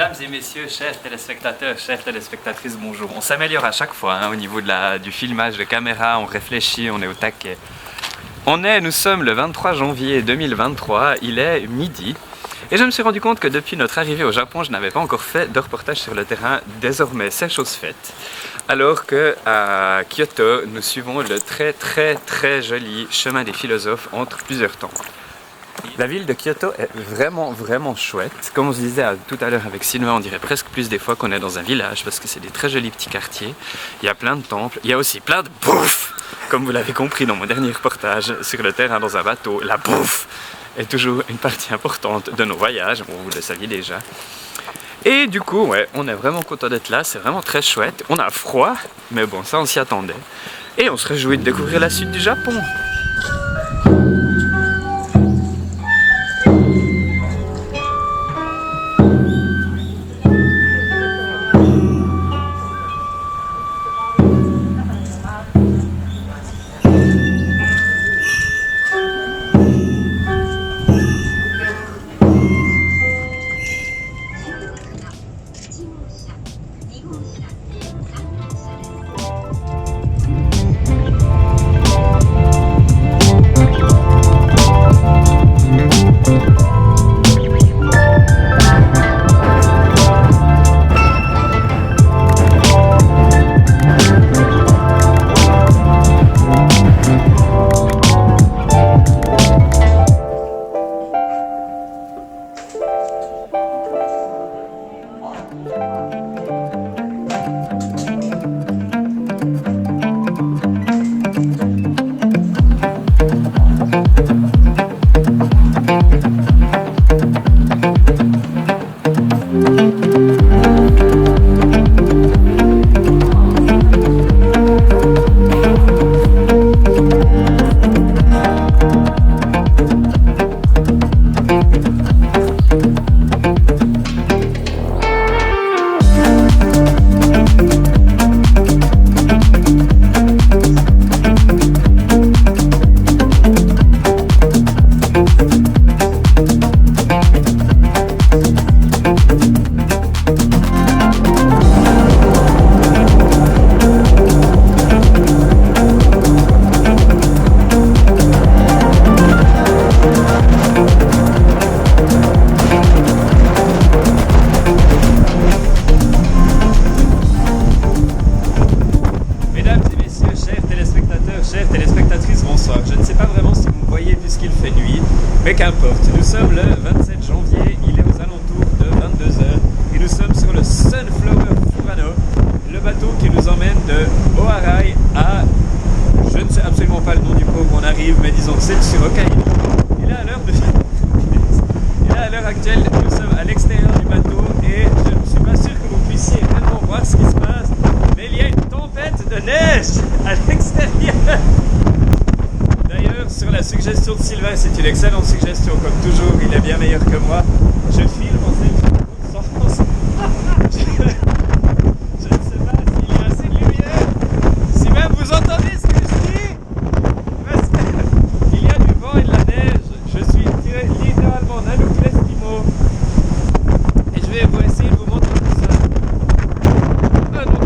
Mesdames et messieurs, chers téléspectateurs, chères téléspectatrices, bonjour. On s'améliore à chaque fois au niveau du filmage de caméra, on réfléchit, on est au taquet. Nous sommes le 23 janvier 2023, il est midi. Et je me suis rendu compte que depuis notre arrivée au Japon, je n'avais pas encore fait de reportage sur le terrain. Désormais, c'est chose faite. Alors qu'à Kyoto, nous suivons le très joli chemin des philosophes entre plusieurs temples. La ville de Kyoto est vraiment chouette. Comme on se disait tout à l'heure avec Sylvain, on dirait presque plus des fois qu'on est dans un village parce que c'est des très jolis petits quartiers. Il y a plein de temples, il y a aussi plein de bouffe. Comme vous l'avez compris dans mon dernier reportage sur le terrain dans un bateau, la bouffe est toujours une partie importante de nos voyages, bon, vous le saviez déjà. Et du coup, ouais, on est vraiment content d'être là, c'est vraiment très chouette. On a froid, mais bon, ça on s'y attendait. Et on se réjouit de découvrir la suite du Japon. Mais qu'importe, nous sommes le 27 janvier, il est aux alentours de 22 h et nous sommes sur le Sunflower Furano, le bateau qui nous emmène de Oharai à, je ne sais absolument pas le nom du port où on arrive, mais disons que c'est sur Hokkaido. Et là, à l'heure actuelle, nous sommes à l'extérieur du bateau et je ne suis pas sûr que vous puissiez réellement voir ce qui se passe, mais il y a une tempête de neige à l'extérieur. D'ailleurs, sur la suggestion de Sylvain, c'est une excellente suggestion, comme toujours, il est bien meilleur que moi. Je filme en selfie je ne sais pas s'il y a assez de lumière. Si même vous entendez ce que je dis, parce qu'il y a du vent et de la neige, je suis littéralement Nanook l'Eskimo. Et je vais essayer de vous montrer tout ça. Ah non.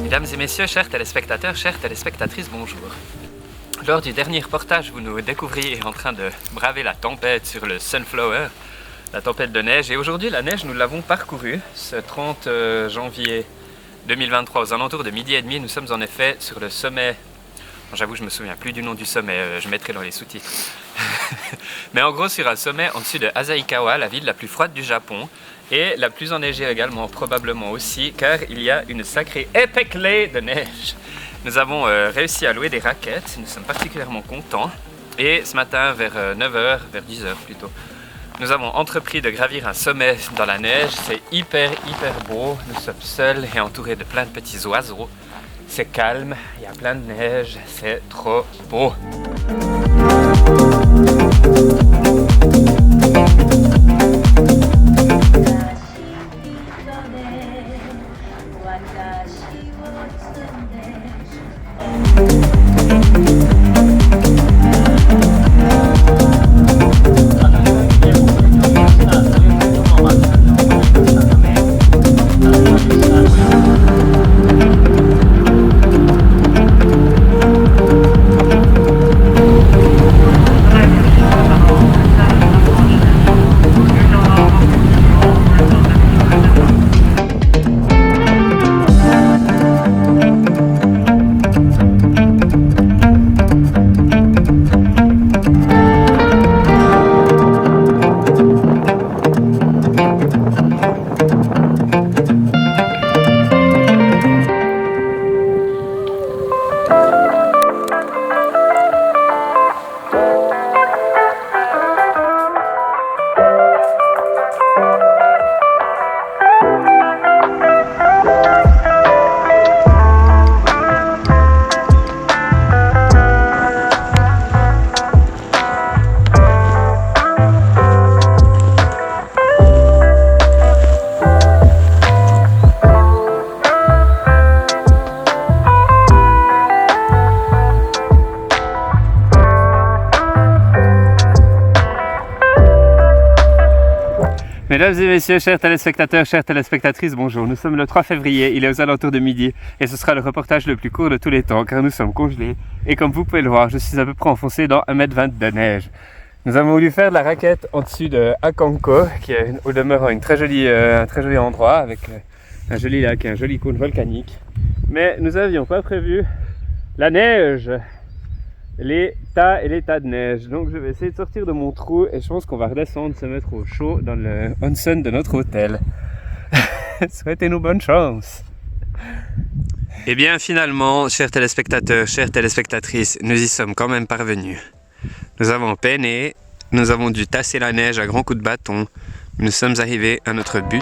Mesdames et messieurs, chers téléspectateurs, chères téléspectatrices, bonjour. Lors du dernier reportage, vous nous découvriez en train de braver la tempête sur le Sunflower, la tempête de neige. Et aujourd'hui, la neige, nous l'avons parcourue ce 30 janvier 2023, aux alentours de midi et demi. Nous sommes en effet sur le sommet. Bon, j'avoue, je me souviens plus du nom du sommet, je mettrai dans les sous-titres. Mais en gros, sur un sommet en dessus de Asahikawa, la ville la plus froide du Japon. Et la plus enneigée également, probablement aussi, car il y a une sacrée épée de neige. Nous avons réussi à louer des raquettes, nous sommes particulièrement contents. Et ce matin, vers 9h, vers 10h plutôt, nous avons entrepris de gravir un sommet dans la neige. C'est hyper beau, nous sommes seuls et entourés de plein de petits oiseaux. C'est calme, il y a plein de neige, c'est trop beau. Mesdames et messieurs, chers téléspectateurs, chères téléspectatrices, bonjour. Nous sommes le 3 février, il est aux alentours de midi et ce sera le reportage le plus court de tous les temps car nous sommes congelés et comme vous pouvez le voir, je suis à peu près enfoncé dans 1,20 m de neige. Nous avons voulu faire de la raquette en dessus de Akanko qui est au demeurant un très joli endroit avec un joli lac et un joli cône volcanique. Mais nous n'avions pas prévu la neige, les tas et les tas de neige. Donc je vais essayer de sortir de mon trou et je pense qu'on va redescendre se mettre au chaud dans le onsen de notre hôtel. Souhaitez-nous bonne chance. Et bien finalement, chers téléspectateurs, chères téléspectatrices, nous y sommes quand même parvenus. Nous avons peiné, nous avons dû tasser la neige à grands coups de bâton. Nous sommes arrivés à notre but.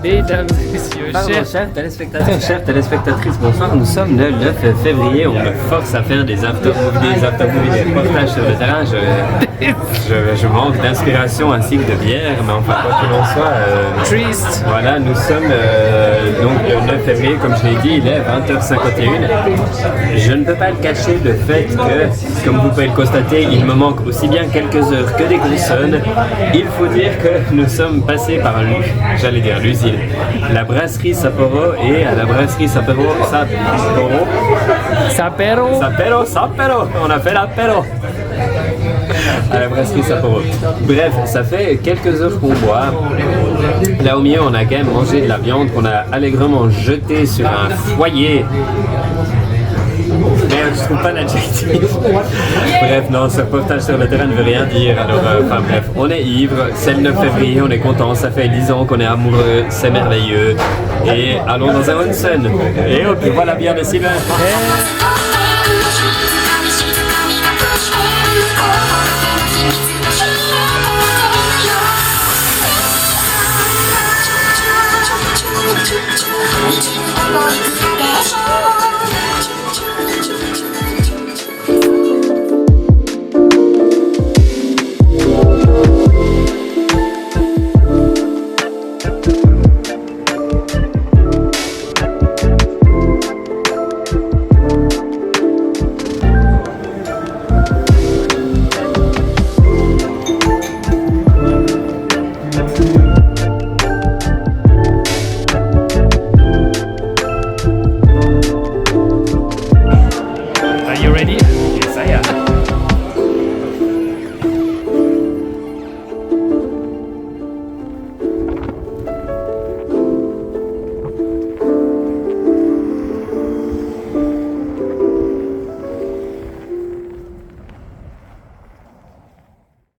Mesdames et messieurs, chers téléspectateurs, chères téléspectatrices, bonsoir. Nous sommes le 9 février. On me force à faire des after-movies, des reportages sur le terrain. Je manque d'inspiration ainsi que de bière, mais enfin, quoi qu'il en soit, triste. Voilà, nous sommes donc le 9 février, comme je l'ai dit, il est 20h51. Je ne peux pas le cacher, le fait que, comme vous pouvez le constater, il me manque aussi bien quelques heures que des consonnes. Il faut dire que nous sommes passés par l'usine, la brasserie Sapporo, et à la brasserie Sapporo, on a fait l'apéro à la brasserie Sapporo. Bref, ça fait quelques heures qu'on boit. Là au milieu, on a quand même mangé de la viande qu'on a allègrement jetée sur un foyer. Merde, je trouve pas l'adjectif. Bref, non, ce reportage sur le terrain ne veut rien dire. Alors, enfin bref, on est ivre, c'est le 9 février, on est content, ça fait 10 ans qu'on est amoureux, c'est merveilleux. Et allons dans un onsen. Et hop, voilà bien de Sylvain.